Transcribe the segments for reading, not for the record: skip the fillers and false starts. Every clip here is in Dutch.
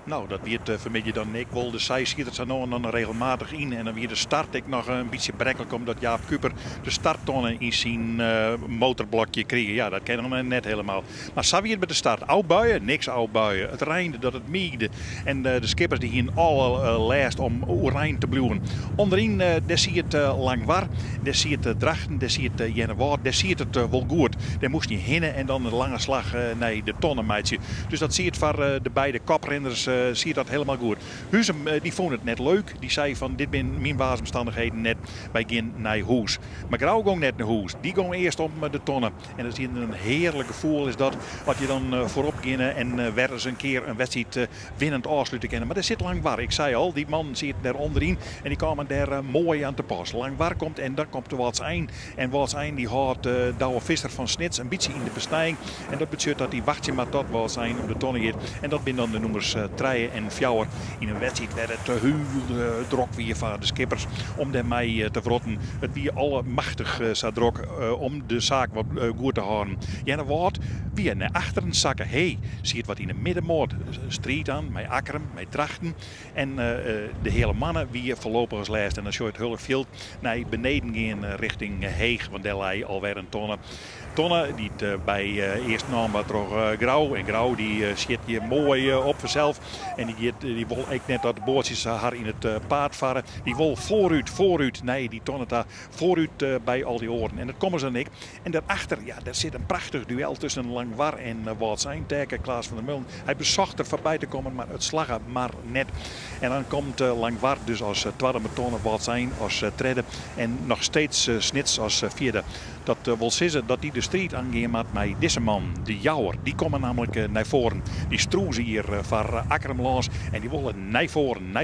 Nou, dat werd vanmiddag dan ik wel. De zij ziet het zo nou en dan regelmatig in. En dan weer de start ik nog een beetje brekkelijk omdat Jaap Kuper de starttonnen in zijn motorblokje kreeg. Ja, dat kennen we net helemaal. Maar zo weer met de start. Oud buien, niks oud buien. Het reinde dat het miegde. En de skippers die hier alle lijst om oranje te bloeien. Onderin, daar zie je het Langwar, daar zie je het Drachten, daar zie je het Jennewaard, daar zie je het wel goed. Daar moest je hinnen en dan een lange slag naar de tonnenmeidje. Dus dat zie je het voor de beide koprenners, zie je dat helemaal goed. Huzem die vond het net leuk. Die zei van dit zijn mijn waasomstandigheden net. Wij gaan naar huis. Maar Grauw ging net naar huis. Die ging eerst om de tonnen. En dat is een heerlijk gevoel is dat. Wat je dan voorop ging en weer eens een keer een wedstrijd winnend afsluiten kennen. Maar daar zit Langwar. Ik zei al, die man zit daar onderin. En die komen daar mooi aan te pas. Langwar komt en dan komt de Walsijn. En Walsijn die houdt Douwe Visser van Snits een beetje in de bestijging. En dat betekent dat die wachtje maar tot Walsijn op de tonnen gaat. En dat zijn dan de nummers 3 en 4 in een wedstrijd waar het heel druk weer van de skippers om daarmee te verrotten. Het wie alle machtig zo druk om de zaak wat goed te houden. Ja, dan wordt weer naar achteren zakken. Hey, zie je wat in de middenmoord strijd aan, met Akkerem, met Drachten. En de hele mannen wie voorlopig als lijst. En als je het Hulkveld naar beneden gaan richting Heeg, want daar lijkt alweer een tonne. Tonne die het bij eerst nam wat Grauw. En Grauw die zit hier mooi op vanzelf. En die wil ik net dat de boordjes haar in het paard varen. Die wil vooruit. Nee, die tonne daar vooruit bij al die oren. En dat komen ze en ik. En daarachter, ja, daar zit een prachtig duel tussen Langwar en Walsijn. Teken Klaas van der Mullen. Hij bezocht er voorbij te komen, maar het slaggen maar net. En dan komt Langwar dus als tweede met tonne, Walsijn als derde. En nog steeds Snits als vierde. Dat wil zeggen dat die de strijd aangeeft met deze man, de Jouwer. Die komen namelijk naar voren. Die stroezen hier voor Akkerem langs. En die willen naar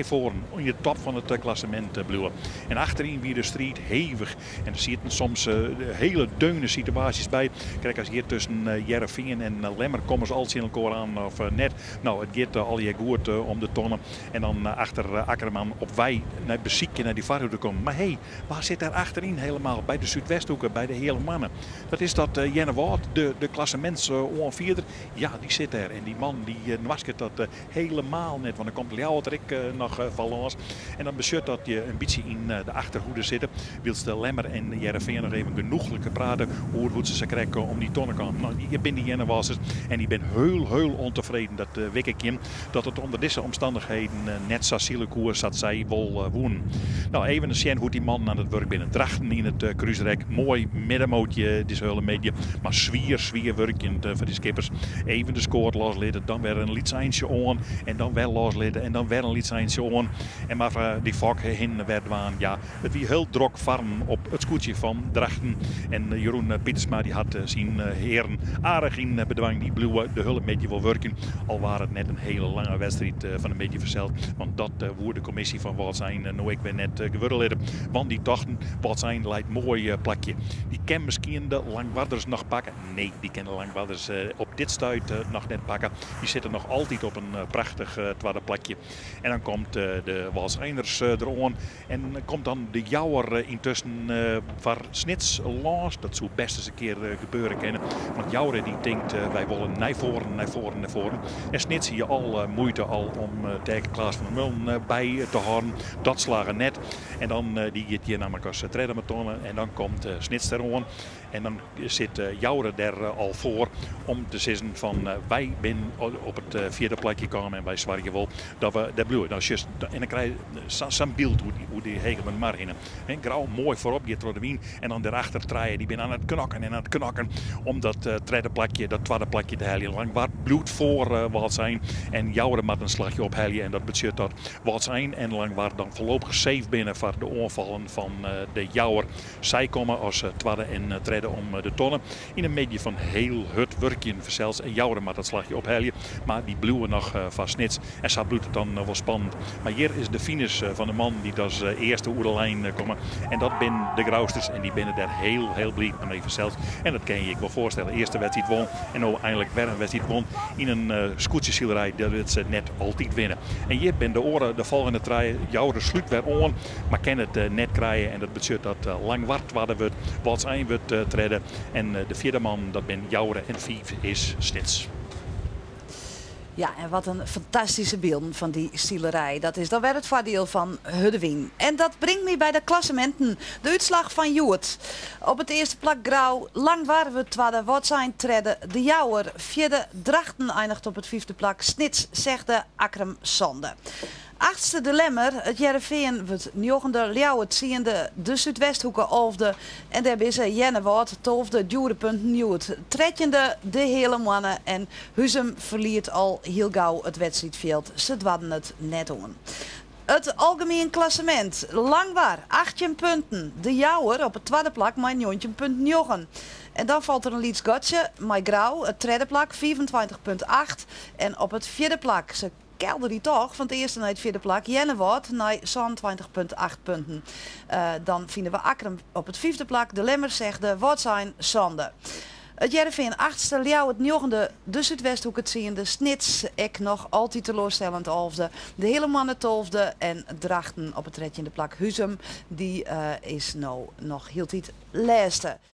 voren. In de top van het klassement blijven. En achterin weer de strijd hevig. En er zitten soms hele deune situaties bij. Kijk, als hier tussen Jereveen en Lemmer komen ze altijd in elkaar aan of net. Nou, het gaat al je goed om de tonnen. En dan achter Akkerman op wij naar beziekje naar die varhoede komen. Maar hé, waar zit daar achterin helemaal? Bij de Zuidwesthoeken, bij de hele mannen. Dat is dat Jennewaard, de klassementsonvierder. Ja, die zit daar. En die man die wasket dat helemaal net. Want dan komt Ljouwertrik nog van los. En dan besluit dat je een beetje in de achterhoede zitten. Wils de Lemmer en Jereveen nog even genoeglijk praten hoe ze krijgen om die tonnen kan. Nou, je bent die Jennewaarders en die ben heel ontevreden dat weekendje dat het onder deze omstandigheden net zo zielig zat zij wel wonen. Nou, even een zien hoe die man aan het werk binnen Drachten in het cruiserek. Mooi middenmootje, dit hele media. Maar zwier werk in voor die skippers. Even de score losleden, dan weer een liedseintje aan. En dan weer losleden en dan weer een liedseintje aan. En maar die vak heen werd waan. Ja, het wie heel druk varm op het scootje van Drachten. En Jeroen Pietersma die had zien heren aardig in bedwang. Die bleven de hele media wil werken. Al waren het net een hele lange wedstrijd van een beetje verzeld. Want dat woerde de commissie van Walsijn nou ik ben net gewurreld. Want die dachten Walsijn lijkt mooi plakje. Die kan misschien de Langwarders nog pakken. Nee, die kennen Langwarders op dit stuit nog net pakken. Die zitten nog altijd op een prachtig tweede plakje. En dan komt de Walsijners eraan. En komt dan de Jouwer intussen van Snits los. Dat zou best eens een keer gebeuren kennen. Want Jouwer die denkt wij willen naar voren. En Snits hier al moeite al om tegen Klaas van der Mullen bij te houden. Dat slagen net. En dan die gaat hier namelijk als treden met tonnen. En dan komt Snits erom. En dan zit Jouwer er al voor om te zeggen van wij zijn op het vierde plekje komen en wij zwargen wel dat we daar blijven. Nou, en dan krijg je zo'n beeld hoe die hegelen maar in. Grauw mooi voorop, je door de wien. En dan daarachter draaien, die ben aan het knakken om dat tweede plekje, dat tweede plekje te halen. Langwar bloed voor Walsijn en Jouwer met een slagje op helje. En dat betekent dat Walsijn en Langwar dan voorlopig safe binnen voor de aanvallen van de Jouwer. Zij komen als tweede en treden om de tonnen. In een medje van heel het werkje verzels. En Jouwer met dat slagje op helje. Maar die bluwen nog van Snits. En zo bloedt het dan wel spannend. Maar hier is de finish van de man die als eerste oer de lijn komen. En dat zijn de Grauwsters. En die binnen daar heel blij mee verzels. En dat kan je ik wel voorstellen. Eerste wedstrijd won. En nou eindelijk weer een wedstrijd won. In een scootjesielerij dat ze net altijd winnen. En hier ben de oren de volgende trein. Jouwer sluit weer aan. Maar kan het net krijgen. En dat betekent dat Langwart waar we Walsijn wordt treden. En de vierde man dat ben Jouwer en 5 is Snits. Ja, en wat een fantastische beelden van die stielerij. Dat is dan weer het voordeel van Huddewien. En dat brengt me bij de klassementen. De uitslag van Joert. Op het eerste plak Grauw. Lang waren we tweede. Wat zijn treden de Jouwer. Vierde Drachten eindigt op het vijfde plak. Snits zegde Akrum Zonde. Achtste de Lemmer, het Jereveen, het negende Ljouwert, ziende de Zuidwesthoeken olfde. En daar is Jennewoord, tolfde Djurepunt Nieuwt. Tretjende de hele mannen en Huzum verliert al heel gauw het wedstrijdveld. Ze dwadden het net om. Het algemeen klassement, lang waar, 18 punten. De Jouwer op het tweede plak, maar 19 punten. En dan valt er een Leeds Gotje, maar Grauw, het tweede plak, 24,8. En op het vierde plak, ze kelder die toch van het eerste naar het vierde plak. Jennewoord naar 27,8 punten. Dan vinden we Akrum op het vijfde plak. De Lemmer zegde wat zijn Zonde. Het Jereveen achtste, Ljouw het negende, de Zuidwesthoek het ziende, Snits ik nog altijd teleurstellend elfde, de hele mannen tolfde en Drachten op het 13e plak. Huzum die is nou nog heel tijd laatste.